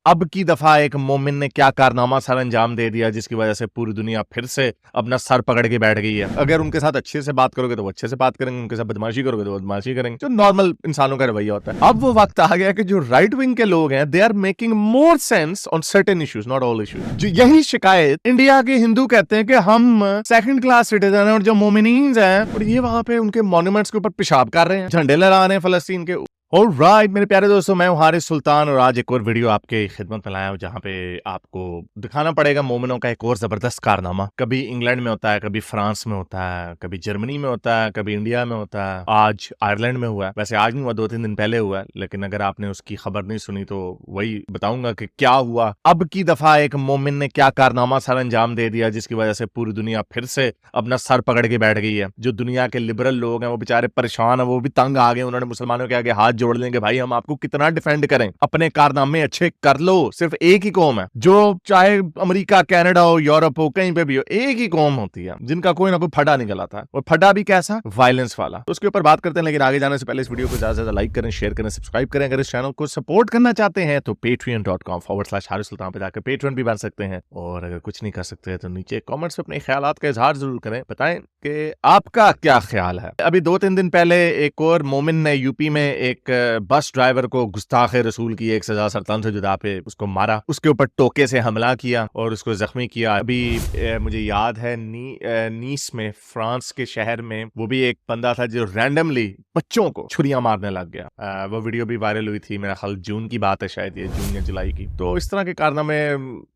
अब की दफा एक मोमिन ने क्या कारनामा सर अंजाम दे दिया जिसकी वजह से पूरी दुनिया फिर से अपना सर पकड़ के बैठ गई है। अगर उनके साथ अच्छे से बात करोगे तो वो अच्छे से बात करेंगे, उनके साथ बदमाशी करोगे तो बदमाशी करेंगे, जो नॉर्मल इंसानों का रवैया होता है। अब वो वक्त आ गया कि जो राइट विंग के लोग हैं they are making more sense on certain issues, not all issues. जो यही शिकायत इंडिया के हिंदू कहते हैं कि हम सेकंड क्लास सिटीजन हैं और जो मोमिनीन हैं और ये वहां पे उनके मॉन्यूमेंट्स के ऊपर पेशाब कर रहे हैं, झंडे लहरा रहे हैं फलस्तीन के। ऑलराइट मेरे प्यारे दोस्तों, मैं हूं हारिस सुल्तान और आज एक और वीडियो आपके खिदमत में लाया हूं जहां पे आपको दिखाना पड़ेगा मोमिनों का एक और जबरदस्त कारनामा। कभी इंग्लैंड में होता है, कभी फ्रांस में होता है, कभी जर्मनी में होता है, कभी इंडिया में होता है, आज आयरलैंड में हुआ है। वैसे आज नहीं हुआ, 2-3 दिन पहले हुआ है, लेकिन अगर आपने उसकी खबर नहीं सुनी तो वही बताऊंगा कि क्या हुआ। अब की दफा एक मोमिन ने क्या कारनामा सर अंजाम दे दिया जिसकी वजह से पूरी दुनिया फिर से अपना सर पकड़ के बैठ गई है। जो दुनिया के लिबरल लोग हैं वो बेचारे परेशान है, वो भी तंग आ गए। उन्होंने मुसलमानों के आगे हाथ जोड़ लेंगे, भाई हम आपको कितना डिफेंड करें, अपने कारनामे अच्छे कर लो। सिर्फ एक ही कौम है जो, चाहे अमेरिका, कनाडा हो, यूरोप हो, कहीं पे भी हो, एक ही कौम होती है जिनका कोई ना कोई फटा निकल आता है, और फटा भी कैसा, वायलेंस वाला। तो उसके ऊपर बात करते हैं, लेकिन आगे जाने से पहले इस वीडियो को ज्यादा से ज्यादा लाइक करें, शेयर करें, सब्सक्राइब करें। अगर इस चैनल को सपोर्ट करना चाहते हैं तो patreon.com/हारिस सुल्तान पे जाकर पेट्रियन भी बन सकते हैं। और अगर कुछ नहीं कर सकते तो नीचे कमेंट्स में अपने ख्यालात का इजहार जरूर करें, बताएं कि आपका क्या ख्याल है। अभी 2-3 दिन पहले एक और मोमिन ने यूपी में एक बस ड्राइवर को गुस्ताखे रसूल की एक सजा सरतान से जुदा पे उसको मारा, उसके ऊपर टोके से हमला किया और उसको जख्मी किया। अभी मुझे याद है नीस में, फ्रांस के शहर में, वो भी एक बंदा था जो रैंडमली बच्चों को छुरियां मारने लग गया। वो वीडियो भी वायरल हुई थी, मेरा ख्याल जून की बात है, शायद ये जून या जुलाई की। तो इस तरह के कारनामे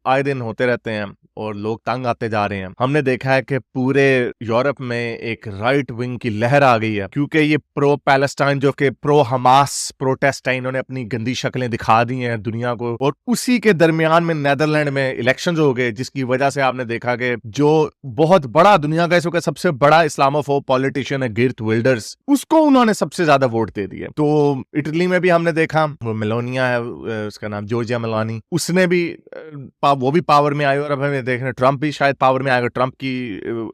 आए दिन होते रहते हैं और लोग तंग आते जा रहे हैं। हमने देखा है कि पूरे यूरोप में एक राइट विंग की लहर आ गई है, क्योंकि ये प्रो पैलेस्टाइन जो कि प्रो हमास प्रोटेस्ट है, इन्होंने अपनी गंदी शक्लें दिखा दी हैं दुनिया को। और उसी के दरमियान में नेदरलैंड में इलेक्शंस हो गए, जिसकी वजह से आपने देखा कि जो बहुत बड़ा दुनिया का इस वक्त सबसे बड़ा इस्लामोफोब पॉलिटिशियन है गेर्ट विल्डर्स, उसको उन्होंने सबसे ज्यादा वोट दे दिए। तो इटली में भी हमने देखा, वो मेलोनिया है, उसका नाम जॉर्जिया मेलोनी, उसने भी वो भी पावर में आई। और अब हमें देख रहे हैं ट्रंप भी शायद पावर में आएगा। ट्रंप की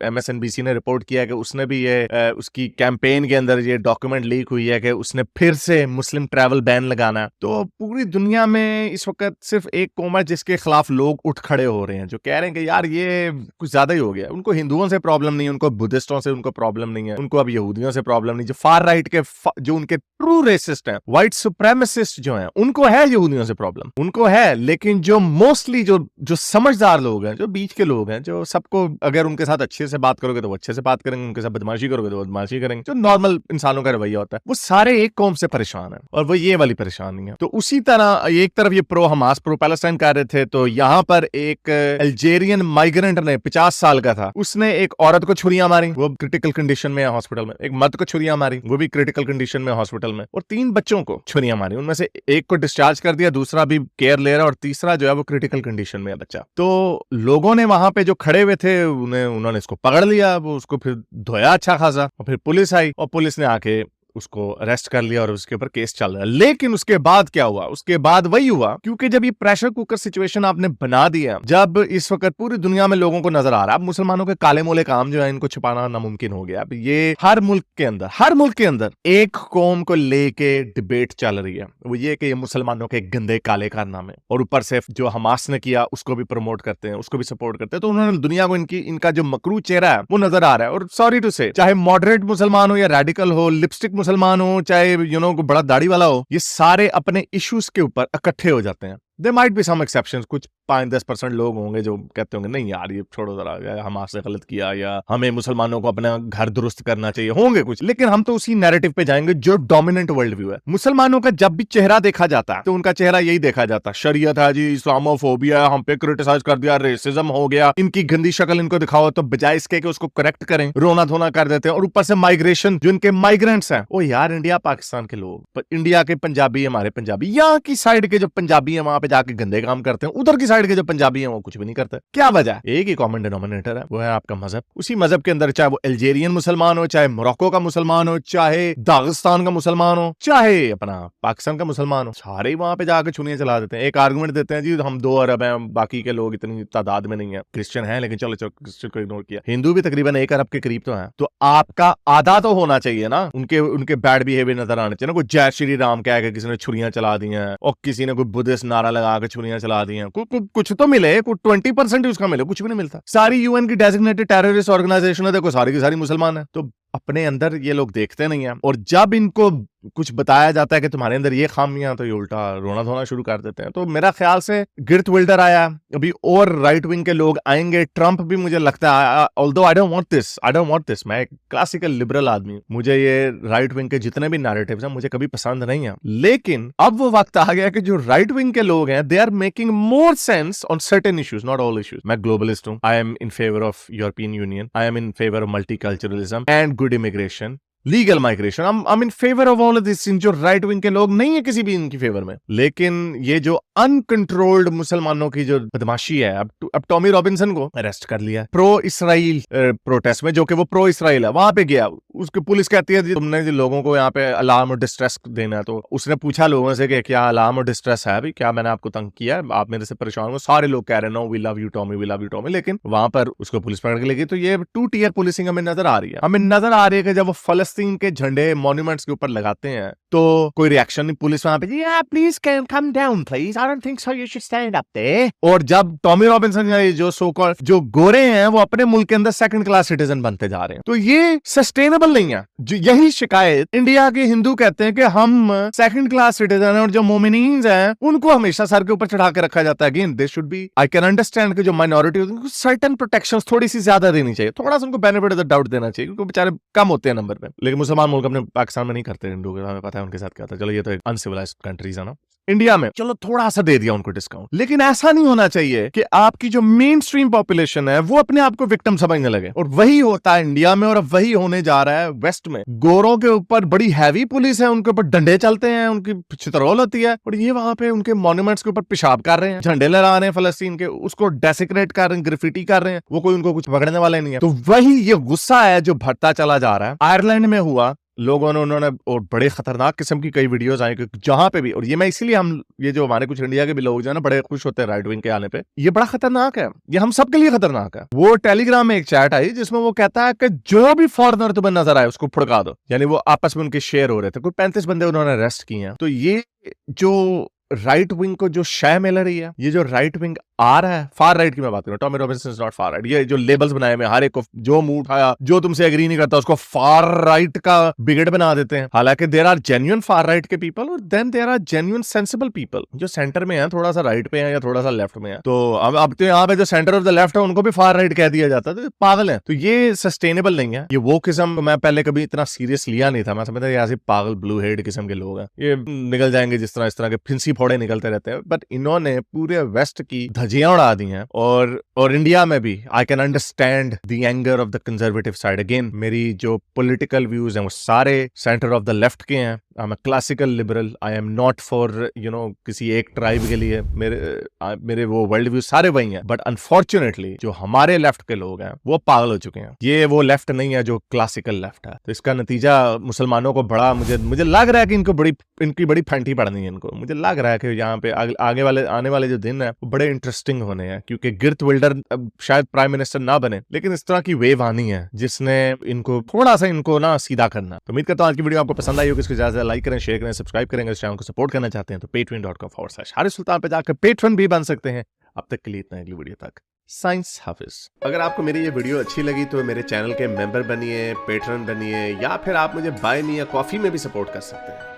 MSNBC ने रिपोर्ट किया है कि उसने भी ये उसकी कैंपेन के अंदर ये डॉक्यूमेंट लीक हुई है कि उसने फिर से मुस्लिम ट्रैवल बैन लगाना है। तो पूरी दुनिया में इस वक्त सिर्फ एक कौम है जिसके खिलाफ लोग उठ खड़े हो रहे हैं, जो कह रहे हैं कि यार ये कुछ ज्यादा ही हो गया। उनको हिंदुओं से प्रॉब्लम नहीं है, उनको बुद्धिस्टों से उनको प्रॉब्लम नहीं है, उनको अब यहूदियों से प्रॉब्लम नहीं। जो फार राइट के जो उनके ट्रू रेसिस्ट हैं, व्हाइट सुप्रेमेसिस्ट जो हैं, उनको है यहूदियों से प्रॉब्लम, उनको है। लेकिन जो मोस्टली जो समझदार लोग हैं, जो बीच के लोग हैं, जो सबको, अगर उनके साथ अच्छे से बात करोगे तो वो अच्छे से बात करेंगे, उनके साथ बदमाशी करोगे तो बदमाशी करेंगे, जो नॉर्मल इंसानों का रवैया होता है, वो सारे एक कौम से परेशान है। और वो ये वाली परेशानी है। तो उसी तरह एक तरफ ये प्रो हमास प्रो पैलेस्टाइन कर रहे थे, तो यहाँ पर एक अल्जेरियन माइग्रेंट ने, 50 साल का था, उसने एक औरत को छुरियां मारी, वो क्रिटिकल कंडीशन में है हॉस्पिटल में। एक मर्द को छुरियां मारी, वो भी क्रिटिकल कंडीशन में हॉस्पिटल में। और 3 बच्चों को छुरियां मारी, उनमें से एक को डिस्चार्ज कर दिया, दूसरा भी केयर ले रहा है, और तीसरा जो है वो क्रिटिकल कंडीशन में है बच्चा। तो लोगों ने वहां पे जो खड़े हुए थे उन्होंने इसको पकड़ लिया, वो उसको फिर धोया अच्छा खासा, और फिर पुलिस आई और पुलिस ने आके उसको अरेस्ट कर लिया और उसके ऊपर केस चल रहा है। लेकिन उसके बाद क्या हुआ? उसके बाद वही हुआ, क्योंकि जब ये प्रेशर कुकर सिचुएशन आपने बना दिया, जब इस वक्त पूरी दुनिया में लोगों को नजर आ रहा है, अब मुसलमानों के काले मोले काम जो है इनको छुपाना नामुमकिन हो गया। अब ये हर मुल्क के अंदर एक कौम को लेके डिबेट चल रही है, वो ये कि ये मुसलमानों के गंदे काले कारनामे, और ऊपर से जो हमास ने किया उसको भी प्रमोट करते हैं, उसको भी सपोर्ट करते हैं। तो उन्होंने दुनिया को इनका जो मकरू चेहरा है वो नजर आ रहा है। और सॉरी टू से, चाहे मॉडरेट मुसलमान हो या रेडिकल हो, लिपस्टिक मुसलमान हो, चाहे बड़ा दाढ़ी वाला हो, ये सारे अपने इश्यूज के ऊपर इकट्ठे हो जाते हैं। There might be some exceptions, कुछ 5-10% लोग होंगे जो कहते होंगे नहीं यार ये छोड़ो जरा, हमारे से गलत किया, या हमें मुसलमानों को अपना घर दुरुस्त करना चाहिए, होंगे कुछ। लेकिन हम तो उसी नैरेटिव पे जाएंगे जो डोमिनेंट वर्ल्ड व्यू है। मुसलमानों का जब भी चेहरा देखा जाता है तो उनका चेहरा यही देखा जाता है, शरीयत है जी, इस्लामोफोबिया, हम पे क्रिटिसाइज कर दिया, रेसिज्म हो गया, इनकी गंदी शक्ल इनको दिखाओ। तो बजाय इसके कि उसको करेक्ट करें, रोना धोना कर देते हैं। और ऊपर से माइग्रेशन, जो इनके माइग्रेंट्स हैं, ओ यार इंडिया पाकिस्तान के लोग, इंडिया के पंजाबी, हमारे पंजाबी, यहाँ की साइड के जो पंजाबी है वहां पे जाके गंदे काम करते हैं, उधर की साइड के जो पंजाबी हैं वो कुछ भी नहीं करते। क्या वजह? एक ही कॉमन डिनोमिनेटर है, वो है आपका मजहब। उसी मजहब के अंदर चाहे वो अल्जेरियन मुसलमान हो, चाहे मोरक्को का मुसलमान हो, चाहे दागिस्तान का मुसलमान हो, चाहे अपना पाकिस्तान का मुसलमान हो, सारे वहां पे जाकर छुरियां चला देते हैं। एक आर्गुमेंट देते हैं जी हम 2 अरब हैं, बाकी के लोग इतनी तादाद में नहीं है, क्रिश्चियन है, लेकिन चलो क्रिश्चियन को इग्नोर किया, हिंदू भी तकरीबन 1 अरब के करीब तो है। तो आपका आधा तो होना चाहिए ना, उनके बैड बिहेवियर नजर आने चाहिए ना। कोई जय श्री राम कह के किसी ने छुरियां चला दी हैं, और किसी ने कोई बुद्धिस्ट नारा लगा के छुरियां चला दी हैं, कुछ तो मिले, कुछ 20% उसका मिले, कुछ भी नहीं मिलता। सारी यूएन की डेजिग्नेटेड टेररिस्ट ऑर्गेनाइजेशन है, देखो सारी की सारी मुसलमान है। तो अपने अंदर ये लोग देखते नहीं है, और जब इनको कुछ बताया जाता है कि तुम्हारे अंदर ये खामियां, तो ये उल्टा रोना धोना शुरू कर देते हैं। तो मेरा ख्याल से गिर्थ विल्डर आया, अभी और राइट विंग के लोग आएंगे, ट्रंप भी मुझे लगता है, although I don't want this, मैं एक क्लासिकल लिबरल आदमी हूं, मुझे ये राइट विंग के जितने भी नैरेटिव्स हैं मुझे कभी पसंद नहीं है, लेकिन अब वो वक्त आ गया कि जो राइट विंग के लोग हैं they are making more sense on certain issues, not all issues. मैं ग्लोबलिस्ट हूं, I am in favour of European Union, I am in favour of multiculturalism and good immigration, legal migration, I am in favour of all of this. जो right wing के लोग नहीं है किसी भी इनकी फेवर में, लेकिन ये जो अनकंट्रोल्ड मुसलमानों की जो बदमाशी है, अब टॉमी रॉबिन्सन को अरेस्ट कर लिया प्रो इसराइल प्रोटेस्ट में, जो कि वो प्रो इसराइल है, वहां पे गया, उसकी पुलिस कहती है तुमने लोगों को यहाँ पे अलार्म और डिस्ट्रेस देना है। तो उसने पूछा लोगों से कि क्या अलार्म और डिस्ट्रेस है, भाई क्या मैंने आपको तंग किया, आप मेरे से परेशान हो? सारे लोग कह रहे हैं no we love you Tommy, we love you Tommy, लेकिन वहां पर उसको पुलिस पकड़ के लेगी। तो ये 2 टियर पुलिसिंग हमें नजर आ रही है। हमें नजर आ रही है कि जब वो फलस्तीन के झंडे मॉन्यूमेंट्स के ऊपर लगाते हैं तो कोई रिएक्शन नहीं, पुलिस वहां पे please can calm down please, I don't think so you should stand up there. और जब टॉमी रॉबिन्सन या जो सो कॉल्ड जो गोरे हैं वो अपने मुल्क के अंदर सेकंड क्लास सिटीजन बनते जा रहे हैं, तो ये सस्टेनेबल नहीं है। यही शिकायत इंडिया के हिंदू कहते हैं कि हम सेकंड क्लास सिटीजन हैं, और जो मोमिनीन्स हैं उनको हमेशा सर के ऊपर चढ़ा के रखा जाता है। Again this should be, I can understand कि जो माइनॉरिटी होती है उनको सर्टेन प्रोटेक्शंस थोड़ी सी ज्यादा देनी चाहिए, थोड़ा सा उनको बेनिफिट ऑफ द डाउट देना चाहिए, क्योंकि बेचारे कम होते हैं नंबर में। लेकिन मुसलमान मुल्क अपने पाकिस्तान में नहीं करते, हिंदू के, हमें पता है उनके साथ क्या था। चलो ये तो एक अनसिविलाइज्ड कंट्रीज है ना। इंडिया में चलो थोड़ा सा दे दिया उनको डिस्काउंट, लेकिन ऐसा नहीं होना चाहिए कि आपकी जो मेन स्ट्रीम पॉपुलेशन है वो अपने आप को विक्टिम समझने लगे। और वही होता है इंडिया में, और अब वही होने जा रहा है वेस्ट में। गोरों के ऊपर बड़ी हैवी पुलिस है, उनके ऊपर डंडे चलते हैं, उनकी चितरौल होती है, और ये वहां पे उनके मॉन्यूमेंट्स के ऊपर पेशाब कर रहे हैं, झंडे लहरा रहे हैं फलस्तीन के, उसको डेसिक्रेट कर रहे हैं, ग्राफिटी कर रहे हैं, वो कोई उनको कुछ पकड़ने वाला नहीं है। तो वही ये गुस्सा है जो बढ़ता चला जा रहा है। आयरलैंड में हुआ, लोगों ने उन्होंने और बड़े खतरनाक किस्म की कई वीडियोस आई कि जहां पे भी, और ये मैं इसीलिए हम ये जो हमारे कुछ इंडिया के भी लोग जो है ना बड़े खुश होते हैं राइट विंग के आने पे, ये बड़ा खतरनाक है, ये हम सबके लिए खतरनाक है। वो टेलीग्राम में एक चैट आई जिसमें वो कहता है कि जो भी फॉरेनर तुम्हें नजर आए उसको फुड़का दो, यानी वो आपस में उनके शेयर हो रहे थे, कोई 35 बंदे उन्होंने अरेस्ट किए हैं। तो ये जो राइट विंग को जो शय मिल रही है, ये जो राइट विंग आ रहा है, फार राइट की मैं बात कर रहा हूँ, Tommy Robinson is not far right, ये जो लेबल्स बनाए में हर एक को जो मुंह उठाया जो तुमसे एग्री नहीं करता उसको फार राइट का बिगड़ बना देते हैं। हालांकि there are genuine far right के पीपल, और then there are genuine sensible people जो सेंटर में है, थोड़ा सा राइट पे है या थोड़ा सा लेफ्ट में है। तो अब तो यहाँ पे जो सेंटर ऑफ द लेफ्ट है उनको भी फार राइट कह दिया जाता है, तो पागल है। तो ये सस्टेनेबल नहीं है। ये वो किस्म मैं पहले कभी इतना सीरियस लिया नहीं था, मैं समझता ये ऐसे पागल ब्लू हेड किस्म के लोग हैं, ये निकल जाएंगे जिस तरह इस तरह के फिंसी फोड़े निकलते रहते हैं, बट इन्होंने पूरे वेस्ट की धज्जियां उड़ा दी हैं। और इंडिया में भी I can understand the anger of the conservative side. Again मेरी जो पॉलिटिकल व्यूज हैं वो सारे सेंटर ऑफ द लेफ्ट के हैं। I am a classical liberal, I am not for किसी एक ट्राइब के लिए, मेरे वो वर्ल्ड व्यू सारे वही हैं। बट अनफॉर्चुनेटली जो हमारे लेफ्ट के लोग हैं वो पागल हो चुके हैं। ये वो लेफ्ट नहीं है जो क्लासिकल लेफ्ट है। तो इसका नतीजा मुसलमानों को बड़ा मुझे लग रहा है कि इनकी बड़ी फंटी पड़नी है इनको। मुझे लग रहा है कि यहाँ पे आने वाले जो दिन है वो बड़े इंटरेस्टिंग होने हैं, क्योंकि गिर्थ विल्डर शायद प्राइम मिनिस्टर ना बने, लेकिन इस तरह की वेव आनी है जिसने इनको थोड़ा सा इनको ना सीधा करना। तो उम्मीद करता हूं आज की वीडियो आपको पसंद आई होगी। इसको ज्यादा लाइक करें, शेयर करें, सब्सक्राइब करेंगे। इस चैनल को सपोर्ट करना चाहते हैं तो patreon.com/हारिस सुल्तान पे जाकर पेट्रन भी बन सकते हैं। अब तक के लिए इतना, अगली वीडियो तक साइंस हाफिज। अगर आपको मेरी ये वीडियो अच्छी लगी तो मेरे चैनल के मेंबर बनिए, पेट्रन बनिए, या फिर आप मुझे बाय मी या कॉफी में भी सपोर्ट कर सकते हैं।